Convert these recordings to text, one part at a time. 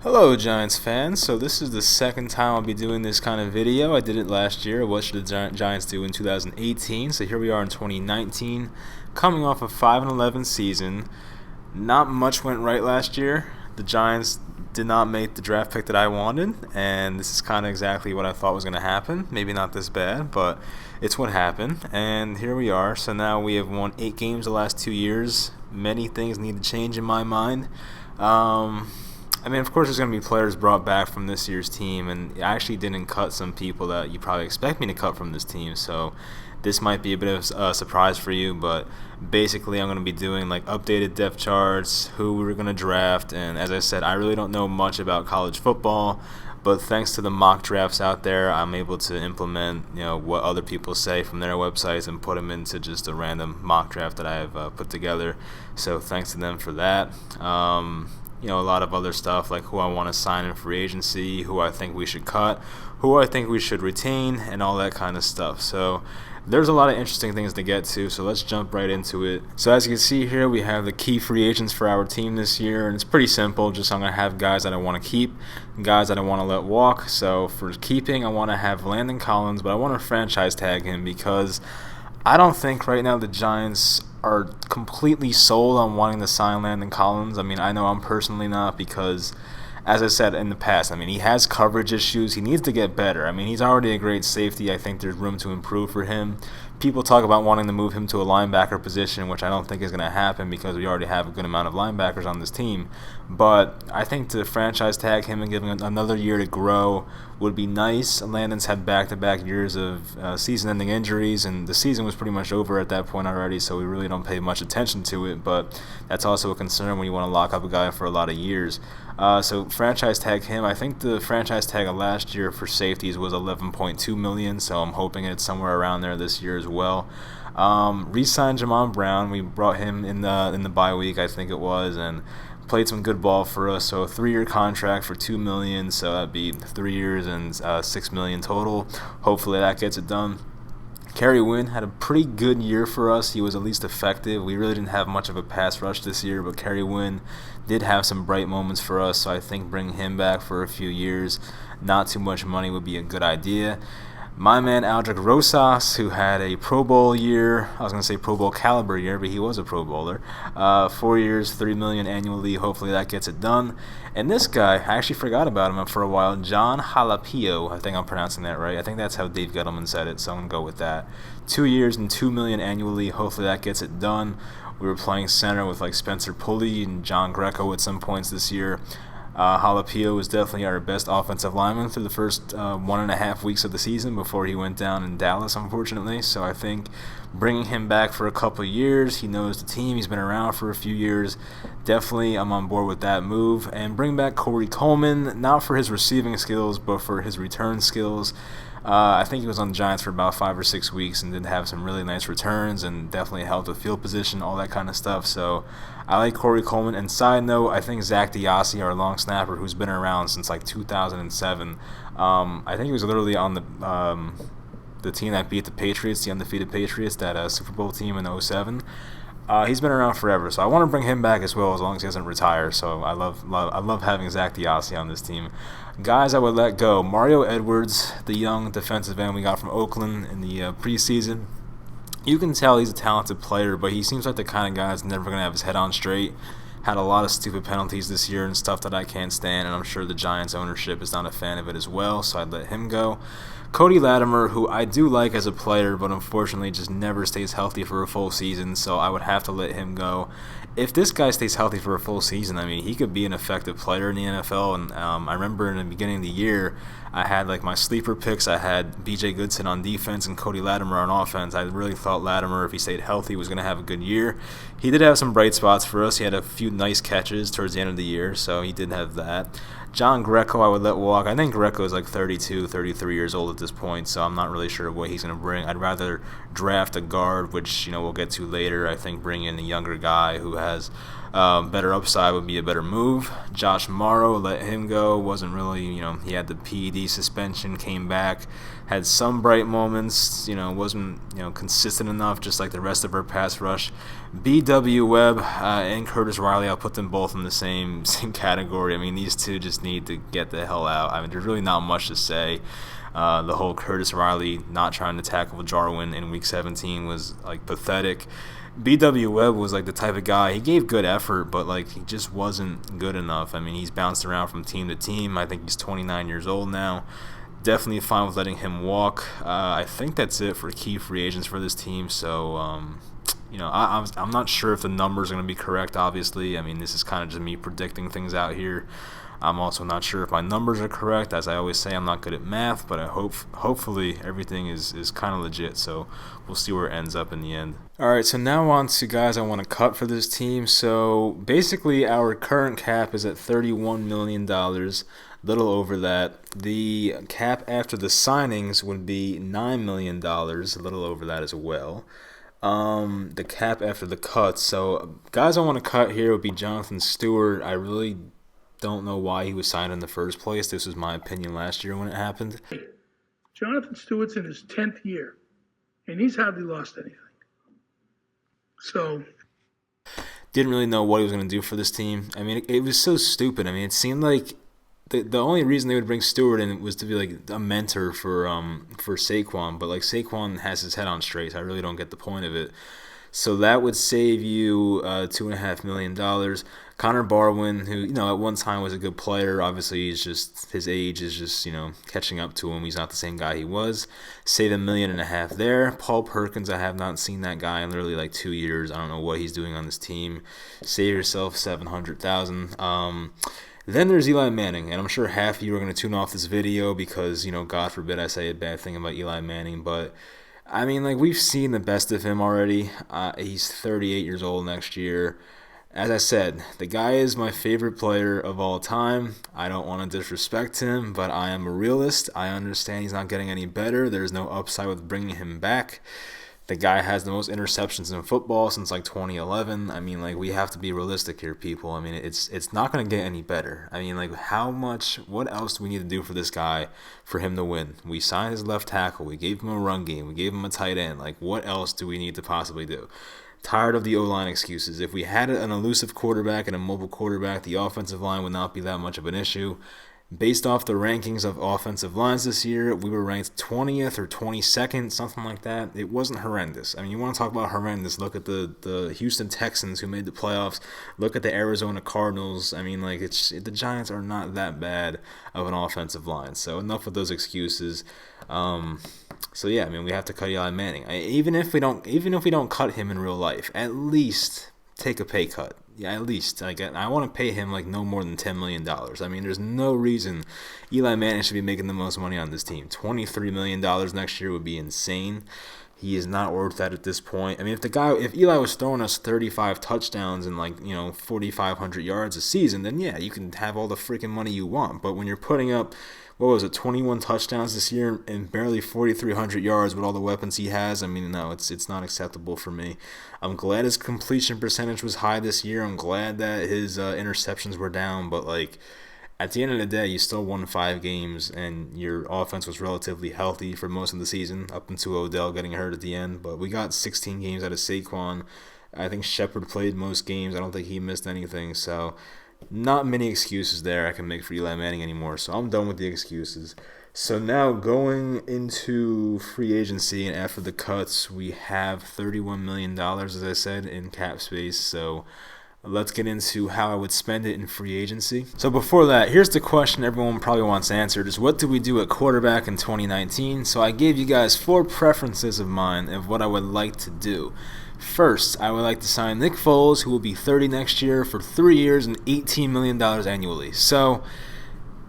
Hello Giants fans, so this is the second time I'll be doing this kind of video. I did it last year, what should the Giants do in 2018, so here we are in 2019, coming off a 5-11 season. Not much went right last year. The Giants did not make the draft pick that I wanted, and this is kind of exactly what I thought was going to happen. Maybe not this bad, but it's what happened, and here we are. So now we have won 8 games the last 2 years. Many things need to change in my mind. Of course, there's going to be players brought back from this year's team, and I actually didn't cut some people that you probably expect me to cut from this team, so this might be a bit of a surprise for you, but basically I'm going to be doing like updated depth charts, who we were going to draft, and as I said, I really don't know much about college football, but thanks to the mock drafts out there, I'm able to implement what other people say from their websites and put them into just a random mock draft that I have put together, so thanks to them for that. A lot of other stuff like who I want to sign in free agency, who I think we should cut, who I think we should retain, and all that kind of stuff. So there's a lot of interesting things to get to, so let's jump right into it. So as you can see here, we have the key free agents for our team this year, and it's pretty simple. Just I'm going to have guys that I want to keep, guys that I want to let walk. So for keeping, I want to have Landon Collins, but I want to franchise tag him because I don't think right now the Giants are completely sold on wanting to sign Landon Collins. I know I'm personally not because, as I said in the past, he has coverage issues. He needs to get better. He's already a great safety. I think there's room to improve for him. People talk about wanting to move him to a linebacker position, which I don't think is going to happen because we already have a good amount of linebackers on this team. But I think to franchise tag him and give him another year to grow would be nice. Landon's had back-to-back years of season-ending injuries, and the season was pretty much over at that point already, so we really don't pay much attention to it. But that's also a concern when you want to lock up a guy for a lot of years. So franchise tag him. I think the franchise tag of last year for safeties was $11.2 million, so I'm hoping it's somewhere around there this year as well. Re-signed Jamon Brown. We brought him in the bye week, I think it was, and played some good ball for us. So a 3-year contract for $2 million, so that'd be 3 years and $6 million total. Hopefully that gets it done. Kerry Wynn had a pretty good year for us. He was at least effective. We really didn't have much of a pass rush this year, but Kerry Wynn did have some bright moments for us, so I think bringing him back for a few years, not too much money, would be a good idea. My man Aldrick Rosas, who had a Pro Bowl year, I was going to say Pro Bowl caliber year, but he was a Pro Bowler. 4 years, $3 million annually. Hopefully that gets it done. And this guy, I actually forgot about him for a while. John Jalapio, I think I'm pronouncing that right. I think that's how Dave Gettleman said it, so I'm going to go with that. 2 years and $2 million annually. Hopefully that gets it done. We were playing center with like Spencer Pulley and John Greco at some points this year. Jalapio was definitely our best offensive lineman through the first 1.5 weeks of the season before he went down in Dallas, unfortunately. So I think bringing him back for a couple of years, he knows the team, he's been around for a few years. Definitely I'm on board with that move. And bring back Corey Coleman, not for his receiving skills, but for his return skills. I think he was on the Giants for about 5 or 6 weeks and did have some really nice returns and definitely helped with field position, all that kind of stuff. So I like Corey Coleman. And side note, I think Zach Diassi, our long snapper, who's been around since like 2007, I think he was literally on the team that beat the Patriots, the undefeated Patriots, that Super Bowl team in 2007. He's been around forever, so I want to bring him back as well as long as he doesn't retire. So I love having Zach Diassi on this team. Guys I would let go. Mario Edwards, the young defensive end we got from Oakland in the preseason. You can tell he's a talented player, but he seems like the kind of guy that's never going to have his head on straight. Had a lot of stupid penalties this year and stuff that I can't stand, and I'm sure the Giants ownership is not a fan of it as well, so I'd let him go. Cody Latimer, who I do like as a player, but unfortunately just never stays healthy for a full season, so I would have to let him go. If this guy stays healthy for a full season, he could be an effective player in the NFL, and I remember in the beginning of the year, I had like my sleeper picks. I had B.J. Goodson on defense and Cody Latimer on offense. I really thought Latimer, if he stayed healthy, was going to have a good year. He did have some bright spots for us. He had a few nice catches towards the end of the year, so he did have that. John Greco, I would let walk. I think Greco is like 32, 33 years old at this point, so I'm not really sure what he's going to bring. I'd rather draft a guard, which we'll get to later. I think bring in a younger guy who has Better upside would be a better move. Josh Morrow, let him go. Wasn't really, he had the PED suspension, came back, had some bright moments, wasn't, consistent enough, just like the rest of our pass rush. B.W. Webb and Curtis Riley, I'll put them both in the same category. I mean, these two just need to get the hell out. I mean, there's really not much to say. The whole Curtis Riley not trying to tackle Jarwin in Week 17 was, pathetic. B.W. Webb was, the type of guy, he gave good effort, but, he just wasn't good enough. I mean, he's bounced around from team to team. I think he's 29 years old now. Definitely fine with letting him walk. I think that's it for key free agents for this team, so, I'm not sure if the numbers are going to be correct, obviously. I mean, this is kind of just me predicting things out here. I'm also not sure if my numbers are correct. As I always say, I'm not good at math, but hopefully everything is kind of legit, so we'll see where it ends up in the end. All right, so now on to guys I want to cut for this team. So basically our current cap is at $31 million, little over that. The cap after the signings would be $9 million, a little over that as well. The cap after the cuts. So guys I want to cut here would be Jonathan Stewart. I really don't know why he was signed in the first place. This was my opinion last year when it happened. Jonathan Stewart's in his 10th year, and he's hardly lost anything. So didn't really know what he was going to do for this team. I mean, it was so stupid. I mean, it seemed like the only reason they would bring Stewart in was to be a mentor for Saquon, but Saquon has his head on straight, so I really don't get the point of it. So that would save you $2.5 million. Connor Barwin, who at one time was a good player, obviously his age is just catching up to him. He's not the same guy he was. Save $1.5 million there. Paul Perkins, I have not seen that guy in literally 2 years. I don't know what he's doing on this team. Save yourself $700,000. Then there's Eli Manning, and I'm sure half of you are going to tune off this video because God forbid I say a bad thing about Eli Manning, but I mean, we've seen the best of him already. He's 38 years old next year. As I said, the guy is my favorite player of all time. I don't want to disrespect him, but I am a realist. I understand he's not getting any better. There's no upside with bringing him back. The guy has the most interceptions in football since 2011. I mean, we have to be realistic here, people. I mean, it's not going to get any better. I mean, what else do we need to do for this guy for him to win? We signed his left tackle. We gave him a run game. We gave him a tight end. What else do we need to possibly do? Tired of the O-line excuses. If we had an elusive quarterback and a mobile quarterback, the offensive line would not be that much of an issue. Based off the rankings of offensive lines this year, we were ranked 20th or 22nd, something like that. It wasn't horrendous. I mean, you want to talk about horrendous, look at the Houston Texans who made the playoffs. Look at the Arizona Cardinals. I mean, the Giants are not that bad of an offensive line. So enough of those excuses. So yeah, I mean, we have to cut Eli Manning. Even if we don't cut him in real life, at least take a pay cut. Yeah, at least. I want to pay him no more than $10 million. I mean, there's no reason Eli Manning should be making the most money on this team. $23 million next year would be insane. He is not worth that at this point. I mean, if Eli was throwing us 35 touchdowns and 4,500 yards a season, then yeah, you can have all the freaking money you want. But when you're putting up 21 touchdowns this year and barely 4,300 yards with all the weapons he has, I mean, no, it's not acceptable for me. I'm glad his completion percentage was high this year. I'm glad that his interceptions were down, but at the end of the day, you still won 5 games, and your offense was relatively healthy for most of the season, up until Odell getting hurt at the end. But we got 16 games out of Saquon. I think Shepard played most games. I don't think he missed anything, so not many excuses there I can make for Eli Manning anymore, so I'm done with the excuses. So now going into free agency and after the cuts, we have $31 million, as I said, in cap space. So let's get into how I would spend it in free agency. So before that, here's the question everyone probably wants answered is what do we do at quarterback in 2019? So I gave you guys 4 preferences of mine of what I would like to do. First, I would like to sign Nick Foles, who will be 30 next year, for 3 years and $18 million annually. So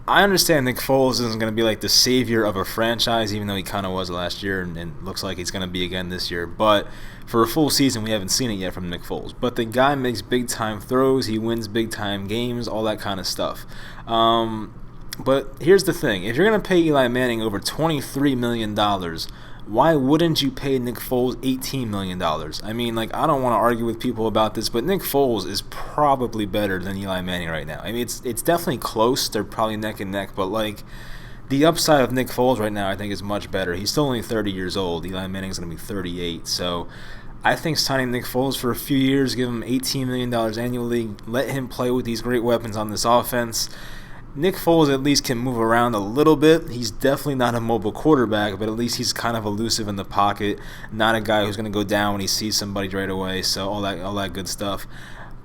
I understand Nick Foles isn't going to be the savior of a franchise, even though he kind of was last year and looks like he's going to be again this year. But for a full season, we haven't seen it yet from Nick Foles. But the guy makes big-time throws. He wins big-time games, all that kind of stuff. But here's the thing. If you're going to pay Eli Manning over $23 million, why wouldn't you pay Nick Foles $18 million? I mean, like, I don't want to argue with people about this, but Nick Foles is probably better than Eli Manning right now. I mean, it's definitely close. They're probably neck and neck, but, like, the upside of Nick Foles right now I think is much better. He's still only 30 years old. Eli Manning's going to be 38, so I think signing Nick Foles for a few years, give him $18 million annually, let him play with these great weapons on this offense. Nick Foles at least can move around a little bit. He's definitely not a mobile quarterback, but at least he's kind of elusive in the pocket. Not a guy who's going to go down when he sees somebody right away. So all that good stuff.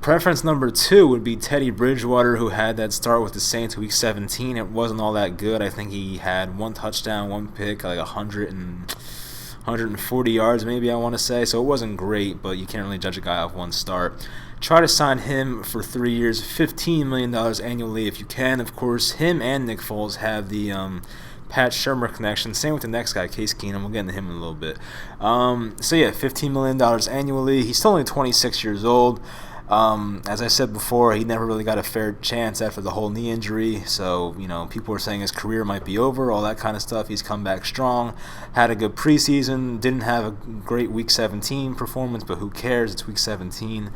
Preference number 2 would be Teddy Bridgewater, who had that start with the Saints week 17. It wasn't all that good. I think he had 1 touchdown, 1 pick, like 140 yards maybe, I want to say. So it wasn't great, but you can't really judge a guy off 1 start. Try to sign him for 3 years, $15 million annually if you can. Of course, him and Nick Foles have the Pat Shurmur connection. Same with the next guy, Case Keenum. We'll get into him in a little bit. So yeah, $15 million annually. He's still only 26 years old. As I said before, he never really got a fair chance after the whole knee injury. So, people were saying his career might be over, all that kind of stuff. He's come back strong, had a good preseason, didn't have a great week 17 performance, but who cares? It's week 17.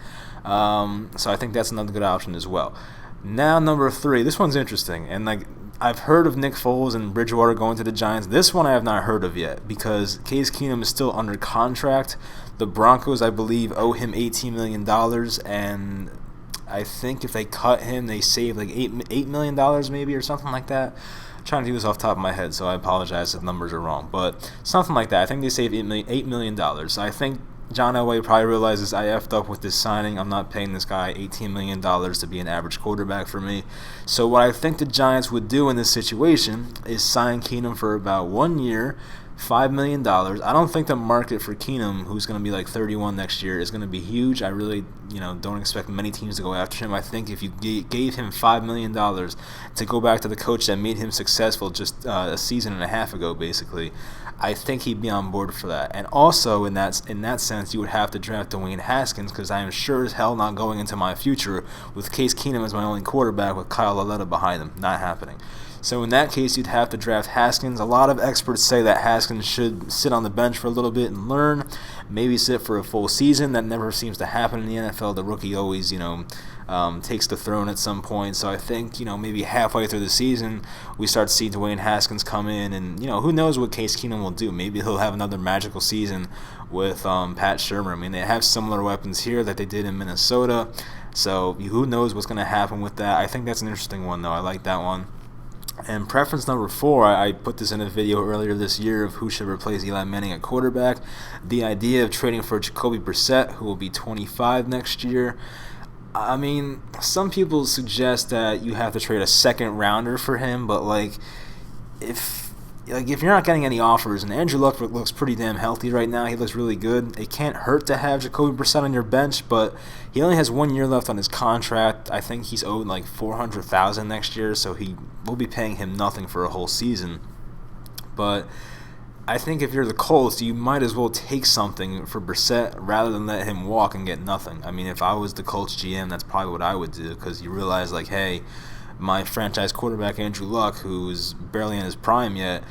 So I think that's another good option as well. Now, number 3. This one's interesting. And, I've heard of Nick Foles and Bridgewater going to the Giants. This one I have not heard of yet because Case Keenum is still under contract. The Broncos, I believe, owe him $18 million, and I think if they cut him, they save like $8 million maybe or something like that. I'm trying to do this off the top of my head, so I apologize if numbers are wrong, but something like that. I think they save $8 million. I think John Elway probably realizes I effed up with this signing. I'm not paying this guy $18 million to be an average quarterback for me. So what I think the Giants would do in this situation is sign Keenum for about 1 year, $5 million. I don't think the market for Keenum, who's going to be like 31 next year, is going to be huge. I really, don't expect many teams to go after him. I think if you gave him $5 million to go back to the coach that made him successful just a season and a half ago, basically, I think he'd be on board for that. And also, in that sense, you would have to draft Dwayne Haskins because I am sure as hell not going into my future with Case Keenum as my only quarterback with Kyle Lauletta behind him. Not happening. So in that case, you'd have to draft Haskins. A lot of experts say that Haskins should sit on the bench for a little bit and learn, maybe sit for a full season. That never seems to happen in the NFL. The rookie always, takes the throne at some point. So I think, maybe halfway through the season, we start to see Dwayne Haskins come in, and, who knows what Case Keenum will do. Maybe he'll have another magical season with Pat Shurmur. I mean, they have similar weapons here that they did in Minnesota. So who knows what's going to happen with that. I think that's an interesting one, though. I like that one. And preference number 4, I put this in a video earlier this year of who should replace Eli Manning at quarterback. The idea of trading for Jacoby Brissett, who will be 25 next year. I mean, some people suggest that you have to trade a second rounder for him, but if you're not getting any offers, and Andrew Luck looks pretty damn healthy right now, he looks really good. It can't hurt to have Jacoby Brissett on your bench, but he only has 1 year left on his contract. I think he's owed like $400,000 next year, so we'll be paying him nothing for a whole season. But I think if you're the Colts, you might as well take something for Brissett rather than let him walk and get nothing. I mean, if I was the Colts GM, that's probably what I would do, because you realize, hey, my franchise quarterback, Andrew Luck, who's barely in his prime yet,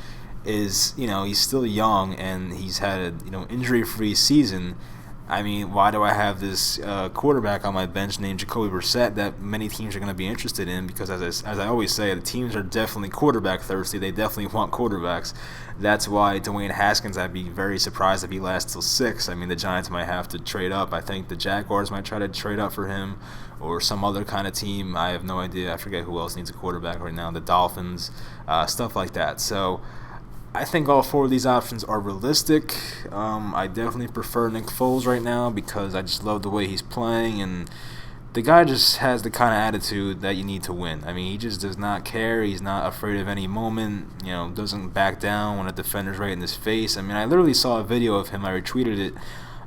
is, he's still young and he's had an injury-free season. I mean, why do I have this quarterback on my bench named Jacoby Brissett that many teams are going to be interested in? Because as I always say, the teams are definitely quarterback thirsty. They definitely want quarterbacks. That's why Dwayne Haskins, I'd be very surprised if he lasts till 6. I mean, the Giants might have to trade up. I think the Jaguars might try to trade up for him, or some other kind of team. I have no idea. I forget who else needs a quarterback right now. The Dolphins, stuff like that. So I think all 4 of these options are realistic. I definitely prefer Nick Foles right now because I just love the way he's playing, and the guy just has the kind of attitude that you need to win. I mean, he just does not care. He's not afraid of any moment, doesn't back down when a defender's right in his face. I mean, I literally saw a video of him. I retweeted it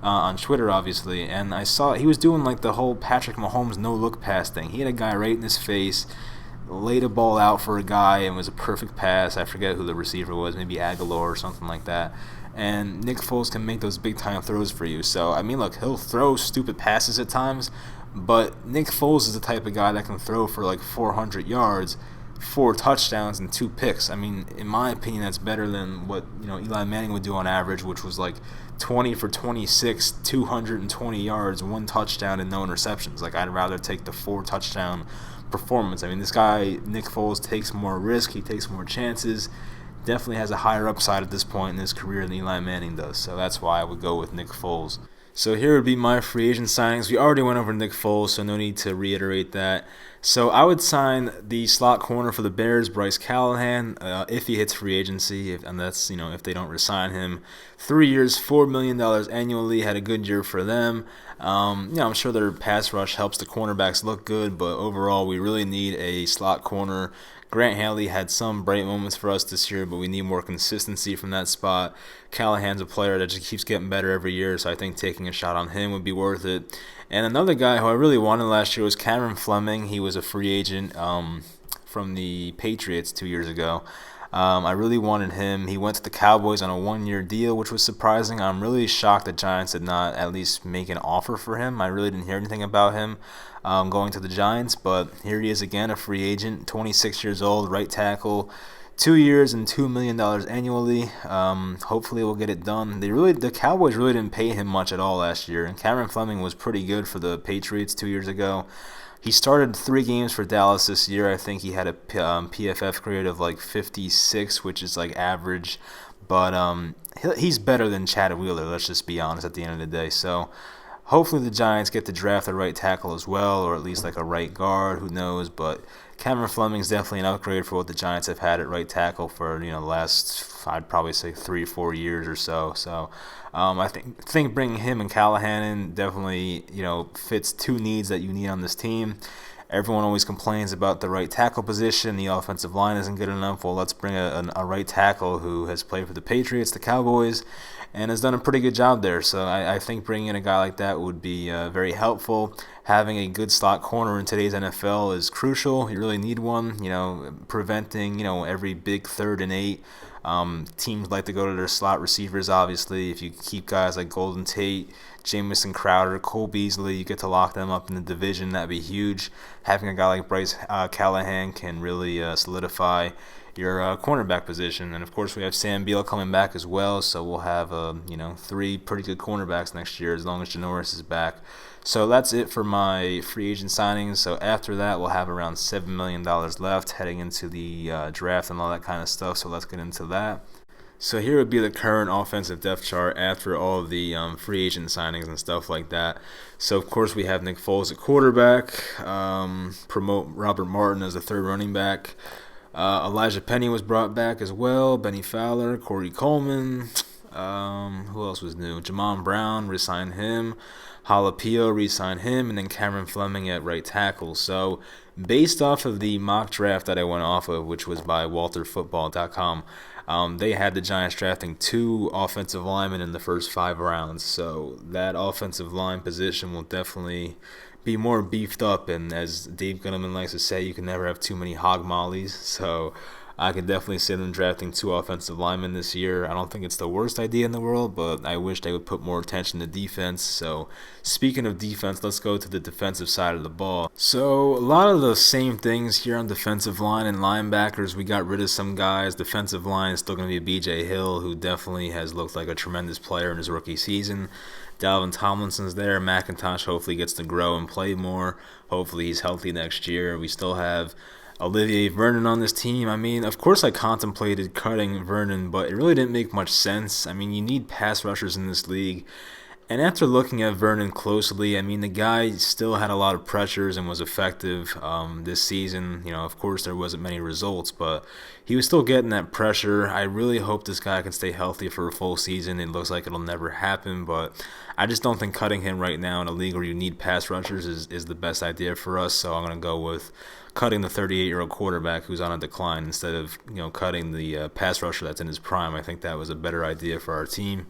on Twitter, obviously, and I saw he was doing the whole Patrick Mahomes no-look pass thing. He had a guy right in his face, laid a ball out for a guy, and it was a perfect pass. I forget who the receiver was, maybe Aguilar or something like that. And Nick Foles can make those big-time throws for you. So, I mean, look, he'll throw stupid passes at times, but Nick Foles is the type of guy that can throw for 400 yards 4 touchdowns and 2 picks. I mean, in my opinion, that's better than what Eli Manning would do on average, which was like 20 for 26, 220 yards, 1 touchdown, and no interceptions. Like, I'd rather take the 4 touchdown performance. I mean, this guy, Nick Foles, takes more risk. He takes more chances. Definitely has a higher upside at this point in his career than Eli Manning does. So that's why I would go with Nick Foles. So here would be my free agent signings. We already went over Nick Foles, so no need to reiterate that. So I would sign the slot corner for the Bears, Bryce Callahan, if he hits free agency, and that's if they don't resign him. 3 years, $4 million annually. Had a good year for them. I'm sure their pass rush helps the cornerbacks look good, but overall we really need a slot corner. Grant Haley had some bright moments for us this year, but we need more consistency from that spot. Callahan's a player that just keeps getting better every year, so I think taking a shot on him would be worth it. And another guy who I really wanted last year was Cameron Fleming. He was a free agent from the Patriots 2 years ago. I really wanted him. He went to the Cowboys on a 1-year deal, which was surprising. I'm really shocked the Giants did not at least make an offer for him. I really didn't hear anything about him going to the Giants, but here he is again, a free agent, 26 years old, right tackle, 2 years and $2 million annually. Hopefully we'll get it done. The Cowboys really didn't pay him much at all last year, and Cameron Fleming was pretty good for the Patriots 2 years ago. He started 3 games for Dallas this year. I think he had a PFF grade of like 56, which is like average. But he's better than Chad Wheeler, let's just be honest, at the end of the day. So hopefully the Giants get to draft a right tackle as well, or at least like a right guard, who knows. But Cameron Fleming's definitely an upgrade for what the Giants have had at right tackle for the last, I'd probably say 3 or 4 years or so. So I think bringing him and Callahan in definitely fits 2 needs that you need on this team. Everyone always complains about the right tackle position. The offensive line isn't good enough. Well, let's bring a right tackle who has played for the Patriots, the Cowboys, and has done a pretty good job there. So I think bringing in a guy like that would be very helpful. Having a good slot corner in today's NFL is crucial. You really need one. Preventing every big 3rd and 8. Teams like to go to their slot receivers, obviously. If you keep guys like Golden Tate, Jamison Crowder, Cole Beasley, you get to lock them up in the division. That'd be huge. Having a guy like Bryce Callahan can really solidify your cornerback position. And of course we have Sam Beal coming back as well, so we'll have 3 pretty good cornerbacks next year as long as Janoris is back. So that's it for my free agent signings. So after that, we'll have around $7 million left heading into the draft and all that kind of stuff. So let's get into that. So here would be the current offensive depth chart after all of the free agent signings and stuff like that. So, of course, we have Nick Foles at quarterback, promote Robert Martin as the 3rd running back. Elijah Penny was brought back as well, Benny Fowler, Corey Coleman. Who else was new? Jamon Brown, re-signed him. Jalapio, re-signed him. And then Cameron Fleming at right tackle. So, based off of the mock draft that I went off of, which was by WalterFootball.com, they had the Giants drafting 2 offensive linemen in the first 5 rounds. So that offensive line position will definitely be more beefed up. And as Dave Gunneman likes to say, you can never have too many hog mollies. So I could definitely see them drafting 2 offensive linemen this year. I don't think it's the worst idea in the world, but I wish they would put more attention to defense. So speaking of defense, let's go to the defensive side of the ball. So a lot of the same things here on defensive line and linebackers. We got rid of some guys. Defensive line is still going to be B.J. Hill, who definitely has looked like a tremendous player in his rookie season. Dalvin Tomlinson's there. McIntosh hopefully gets to grow and play more. Hopefully he's healthy next year. We still have Olivier Vernon on this team. I mean, of course I contemplated cutting Vernon, but it really didn't make much sense. I mean, you need pass rushers in this league. And after looking at Vernon closely, I mean, the guy still had a lot of pressures and was effective this season. Of course, there wasn't many results, but he was still getting that pressure. I really hope this guy can stay healthy for a full season. It looks like it'll never happen, but I just don't think cutting him right now in a league where you need pass rushers is the best idea for us. So I'm going to go with cutting the 38-year-old quarterback who's on a decline instead of cutting the pass rusher that's in his prime. I think that was a better idea for our team.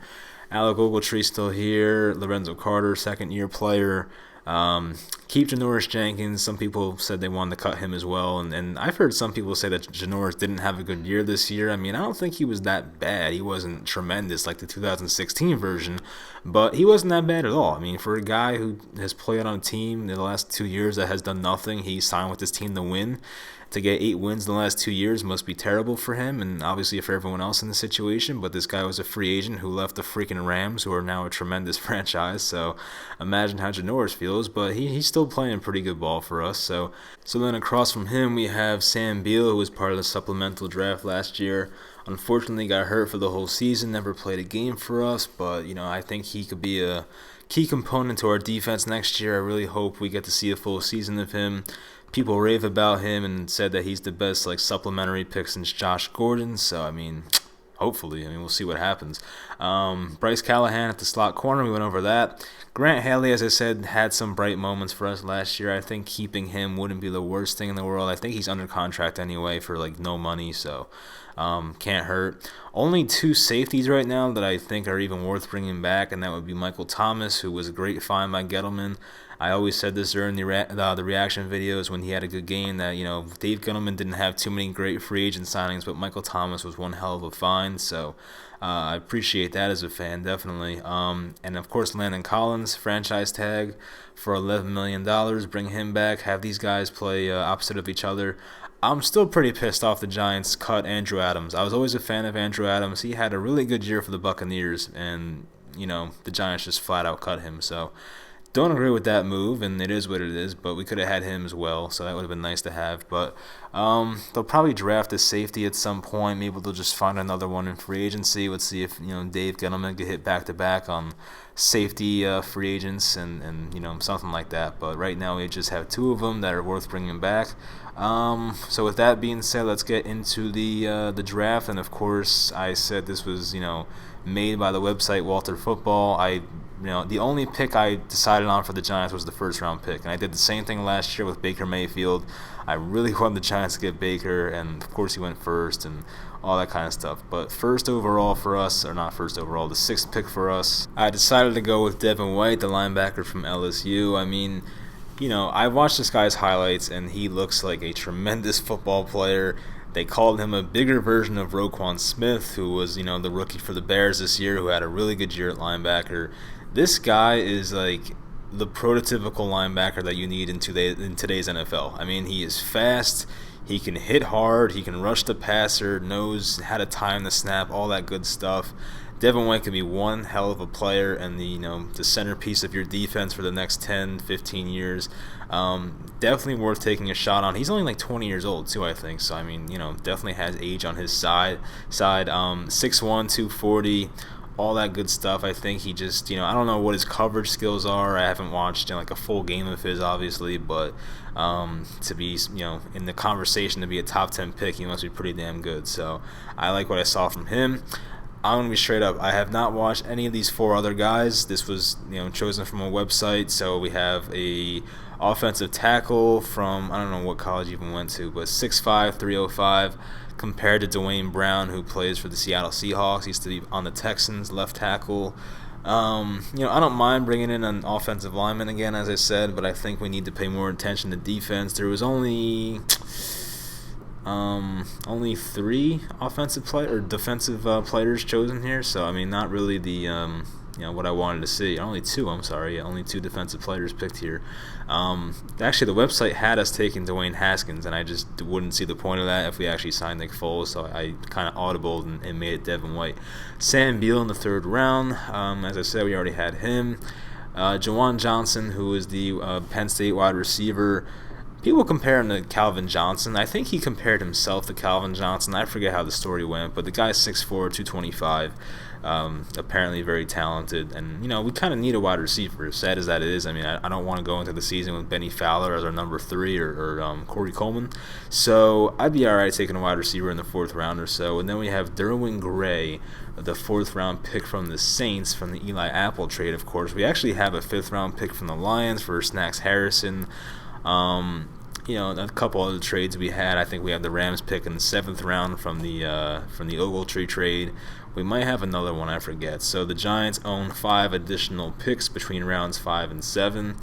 Alec Ogletree's still here. Lorenzo Carter, 2nd-year player. Keep Janoris Jenkins. Some people said they wanted to cut him as well. And I've heard some people say that Janoris didn't have a good year this year. I mean, I don't think he was that bad. He wasn't tremendous like the 2016 version, but he wasn't that bad at all. I mean, for a guy who has played on a team in the last 2 years that has done nothing, he signed with this team to win. To get 8 wins in the last 2 years must be terrible for him, and obviously for everyone else in the situation. But this guy was a free agent who left the freaking Rams, who are now a tremendous franchise. So imagine how Janoris feels. But he's still playing pretty good ball for us. So then across from him we have Sam Beal, who was part of the supplemental draft last year. Unfortunately, got hurt for the whole season, never played a game for us. But I think he could be a key component to our defense next year. I really hope we get to see a full season of him. People rave about him and said that he's the best supplementary pick since Josh Gordon. So hopefully, we'll see what happens. Bryce Callahan at the slot corner, we went over that. Grant Haley, as I said, had some bright moments for us last year. I think keeping him wouldn't be the worst thing in the world. I think he's under contract anyway for no money, so can't hurt. Only 2 safeties right now that I think are even worth bringing back, and that would be Michael Thomas, who was a great find by Gettleman. I always said this during the reaction videos when he had a good game that Dave Gettleman didn't have too many great free agent signings, but Michael Thomas was one hell of a find. So I appreciate that as a fan, definitely. And of course Landon Collins, franchise tag for $11 million. Bring him back. Have these guys play opposite of each other. I'm still pretty pissed off the Giants cut Andrew Adams. I was always a fan of Andrew Adams. He had a really good year for the Buccaneers, and the Giants just flat out cut him. So don't agree with that move, and it is what it is, but we could have had him as well, so that would have been nice to have. But they'll probably draft a safety at some point. Maybe they'll just find another one in free agency. Let's see if Dave Gettleman get hit back-to-back on safety free agents and something like that. But right now we just have 2 of them that are worth bringing back. So with that being said, let's get into the draft. And of course, I said this was made by the website Walter Football. The only pick I decided on for the Giants was the first-round pick, and I did the same thing last year with Baker Mayfield. I really wanted the Giants to get Baker, and of course he went first and all that kind of stuff. But first overall for us, or not first overall, the 6th pick for us, I decided to go with Devin White, the linebacker from LSU. I watched this guy's highlights, and he looks like a tremendous football player. They called him a bigger version of Roquan Smith, who was, the rookie for the Bears this year, who had a really good year at linebacker. This guy is the prototypical linebacker that you need in today's NFL. He is fast, he can hit hard, he can rush the passer, knows how to time the snap, all that good stuff. Devin White could be one hell of a player and the centerpiece of your defense for the next 10, 15 years. Definitely worth taking a shot on. He's only 20 years old too, I think. So definitely has age on his side. 6'1", 240. All that good stuff. I think he just, I don't know what his coverage skills are. I haven't watched a full game of his, obviously, but to be, in the conversation to be a top 10 pick, he must be pretty damn good. So I like what I saw from him. I'm gonna be straight up. I have not watched any of these 4 other guys. This was, chosen from a website. So we have a offensive tackle from, I don't know what college he even went to, but 6'5", 305. Compared to Dwayne Brown, who plays for the Seattle Seahawks. He used to be on the Texans, left tackle. I don't mind bringing in an offensive lineman again, as I said, but I think we need to pay more attention to defense. There was only 3 defensive players chosen here, so not really the what I wanted to see. Only 2 defensive players picked here. Actually, the website had us taking Dwayne Haskins, and I just wouldn't see the point of that if we actually signed Nick Foles, so I kind of audibled and made it Devin White. Sam Beal in the 3rd round. As I said, we already had him. Jawan Johnson, who is the Penn State wide receiver. People compare him to Calvin Johnson. I think he compared himself to Calvin Johnson. I forget how the story went, but the guy's 6'4", 225. Apparently very talented, and we kind of need a wide receiver, as sad as that is. I don't want to go into the season with Benny Fowler as our number 3 or Corey Coleman, so I'd be alright taking a wide receiver in the 4th round or so. And then we have Derwin Gray, the 4th round pick from the Saints from the Eli Apple trade. Of course, we actually have a 5th round pick from the Lions for Snacks Harrison. A couple other trades we had. I think we have the Rams pick in the 7th round from the Ogletree trade. We might have another one, I forget. So the Giants own 5 additional picks between rounds 5 and 7.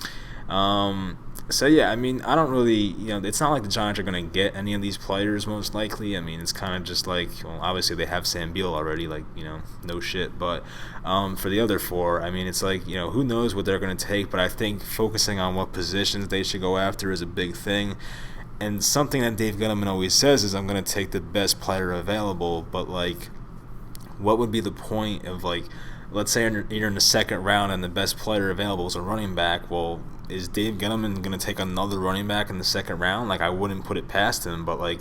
So yeah, I don't really, it's not like the Giants are going to get any of these players most likely. It's kind of just obviously they have Sam Beal already, no shit. But for the other 4, it's who knows what they're going to take. But I think focusing on what positions they should go after is a big thing. And something that Dave Gettleman always says is, I'm going to take the best player available. But, like, what would be the point of, like, let's say you're in the second round and the best player available is a running back. Well, is Dave Gettleman going to take another running back in the second round? Like, I wouldn't put it past him, but, like,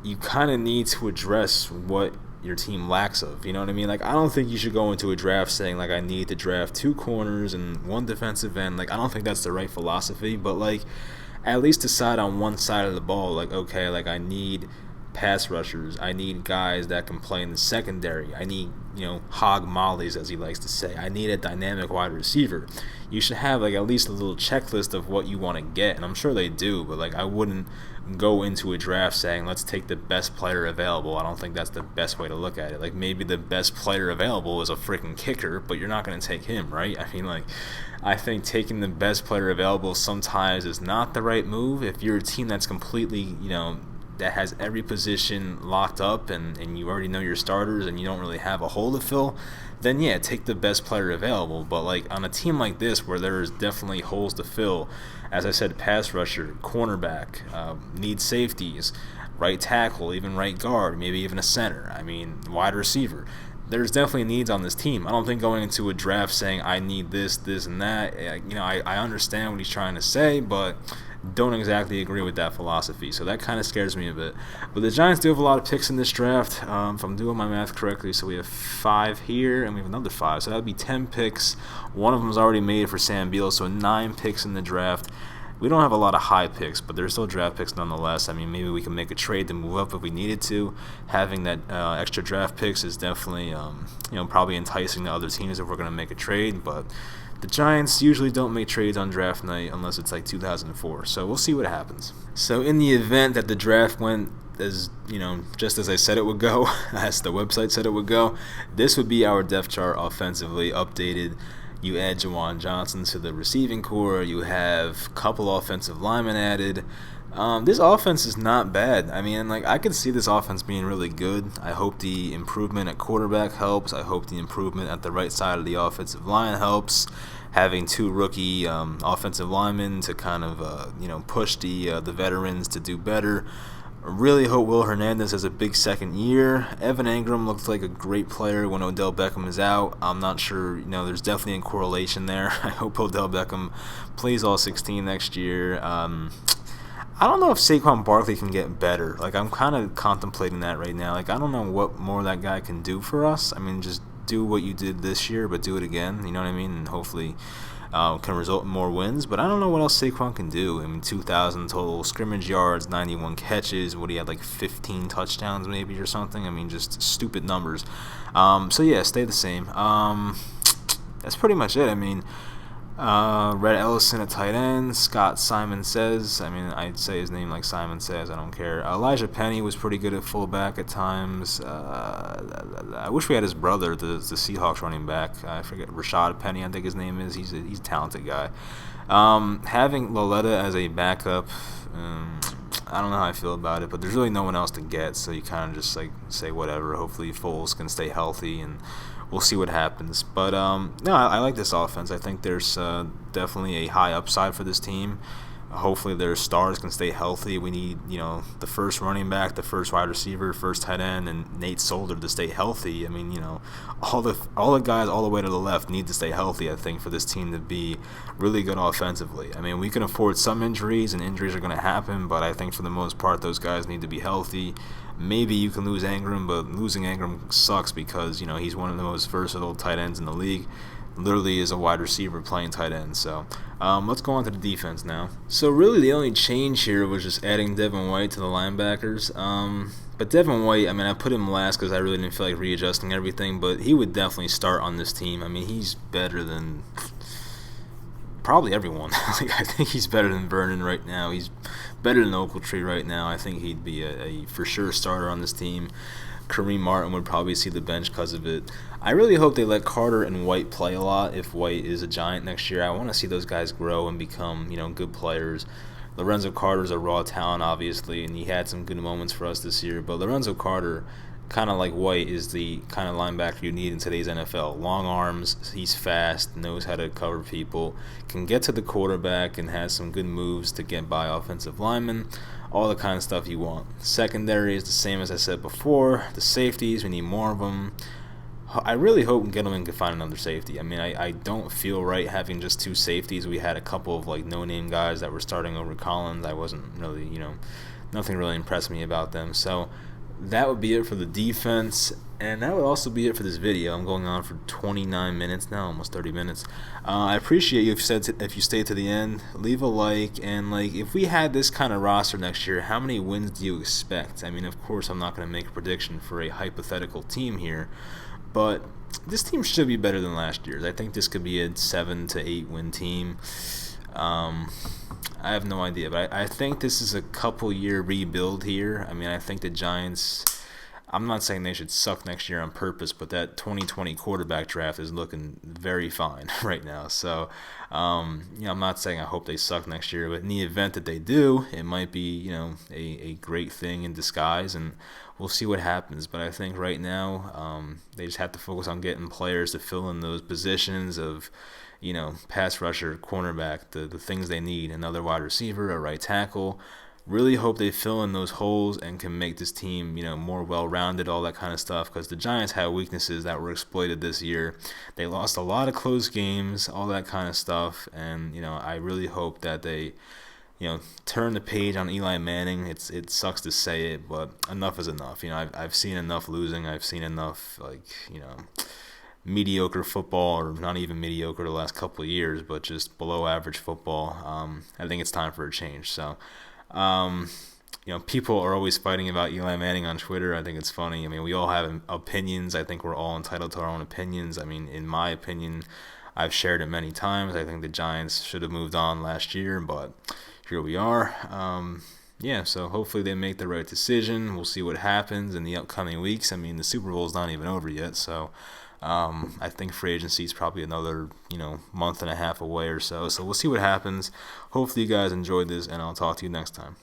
you kind of need to address what your team lacks of. You know what I mean? Like, I don't think you should go into a draft saying, like, I need to draft 2 corners and 1 defensive end. Like, I don't think that's the right philosophy, but, like, at least decide on one side of the ball. Like, okay, like, I need pass rushers. I need guys that can play in the secondary. I need, hog mollies, as he likes to say. I need a dynamic wide receiver. You should have, like, at least a little checklist of what you want to get, and I'm sure they do, but, like, I wouldn't go into a draft saying, let's take the best player available. I don't think that's the best way to look at it. Like, maybe the best player available is a freaking kicker, but you're not going to take him, right? I mean, like, I think taking the best player available sometimes is not the right move. If you're a team that's completely, that has every position locked up and you already know your starters and you don't really have a hole to fill, then yeah, take the best player available. But, like, on a team like this where there's definitely holes to fill, as I said, pass rusher, cornerback, need safeties, right tackle, even right guard, maybe even a center, wide receiver. There's definitely needs on this team. I don't think going into a draft saying I need this, and that, I understand what he's trying to say, but don't exactly agree with that philosophy. So that kind of scares me a bit. But the Giants do have a lot of picks in this draft, if I'm doing my math correctly. So we have 5 here, and we have another 5. So that would be 10 picks. One of them is already made for Sam Beal, so 9 picks in the draft. We don't have a lot of high picks, but they're still draft picks nonetheless. Maybe we can make a trade to move up if we needed to. Having that extra draft picks is definitely, probably enticing to other teams if we're going to make a trade. But the Giants usually don't make trades on draft night unless it's like 2004. So we'll see what happens. So in the event that the draft went as, just as I said it would go, as the website said it would go, this would be our depth chart offensively updated. You add Jawan Johnson to the receiving core. You have a couple offensive linemen added. This offense is not bad. I could see this offense being really good. I hope the improvement at quarterback helps. I hope the improvement at the right side of the offensive line helps. Having 2 rookie offensive linemen to kind of push the veterans to do better. I really hope Will Hernandez has a big second year. Evan Engram looked like a great player when Odell Beckham is out. I'm not sure, there's definitely a correlation there. I hope Odell Beckham plays all 16 next year. I don't know if Saquon Barkley can get better. Like, I'm kind of contemplating that right now. Like, I don't know what more that guy can do for us. Just do what you did this year, but do it again. You know what I mean? And hopefully can result in more wins, but I don't know what else Saquon can do. 2,000 total scrimmage yards, 91 catches. What, he had like 15 touchdowns maybe or something? Just stupid numbers. So yeah, stay the same. That's pretty much it. Red Ellison at tight end. Scott Simon Says. I'd say his name like Simon Says. I don't care. Elijah Penny was pretty good at fullback at times. I wish we had his brother, the Seahawks running back. I forget, Rashad Penny, I think his name is. He's a talented guy. Having Loletta as a backup, I don't know how I feel about it, but there's really no one else to get, so you kind of just like say whatever. Hopefully Foles can stay healthy, and we'll see what happens. But no, I like this offense. I think there's definitely a high upside for this team. Hopefully their stars can stay healthy. We need, the first running back, the first wide receiver, first tight end, and Nate Solder to stay healthy. All the guys all the way to the left need to stay healthy, I think, for this team to be really good offensively. We can afford some injuries, and injuries are going to happen, but I think for the most part those guys need to be healthy. Maybe you can lose Engram, but losing Engram sucks because, he's one of the most versatile tight ends in the league. Literally is a wide receiver playing tight end. So let's go on to the defense now. So really the only change here was just adding Devin White to the linebackers. But Devin White, I put him last because I really didn't feel like readjusting everything, but he would definitely start on this team. He's better than probably everyone. I think he's better than Vernon right now. He's better than Ogletree right now. I think he'd be a for sure starter on this team. Kareem Martin would probably see the bench because of it. I really hope they let Carter and White play a lot if White is a Giant next year. I want to see those guys grow and become, good players. Lorenzo Carter's a raw talent, obviously, and he had some good moments for us this year. But Lorenzo Carter kind of like White is the kind of linebacker you need in today's NFL. Long arms, he's fast, knows how to cover people, can get to the quarterback, and has some good moves to get by offensive linemen. All the kind of stuff you want. Secondary is the same as I said before. The safeties, we need more of them. I really hope Gettleman can find another safety. I mean, I don't feel right having just two safeties. We had a couple of like no-name guys that were starting over Collins. I wasn't really, nothing really impressed me about them. So that would be it for the defense, and that would also be it for this video. I'm going on for 29 minutes now, almost 30 minutes. I appreciate you if you stayed to the end. Leave a like, and if we had this kind of roster next year, how many wins do you expect? I mean, of course, I'm not going to make a prediction for a hypothetical team here, but this team should be better than last year's. I think this could be a 7 to 8 win team. I have no idea, but I think this is a couple-year rebuild here. I mean, I think the Giants, I'm not saying they should suck next year on purpose, but that 2020 quarterback draft is looking very fine right now. So, I'm not saying I hope they suck next year, but in the event that they do, it might be, a great thing in disguise, and we'll see what happens. But I think right now, they just have to focus on getting players to fill in those positions of, pass rusher, cornerback, the things they need, another wide receiver, a right tackle. Really hope they fill in those holes and can make this team, more well-rounded, all that kind of stuff, because the Giants had weaknesses that were exploited this year. They lost a lot of close games, all that kind of stuff, and, I really hope that they, turn the page on Eli Manning. It sucks to say it, but enough is enough. I've seen enough losing. I've seen enough, mediocre football, or not even mediocre the last couple of years, but just below average football. I think it's time for a change. So, people are always fighting about Eli Manning on Twitter. I think it's funny. I mean, we all have opinions. I think we're all entitled to our own opinions. I mean, in my opinion, I've shared it many times. I think the Giants should have moved on last year, but here we are. So hopefully they make the right decision. We'll see what happens in the upcoming weeks. I mean, the Super Bowl is not even over yet, so I think free agency is probably another, month and a half away or so. So we'll see what happens. Hopefully you guys enjoyed this, and I'll talk to you next time.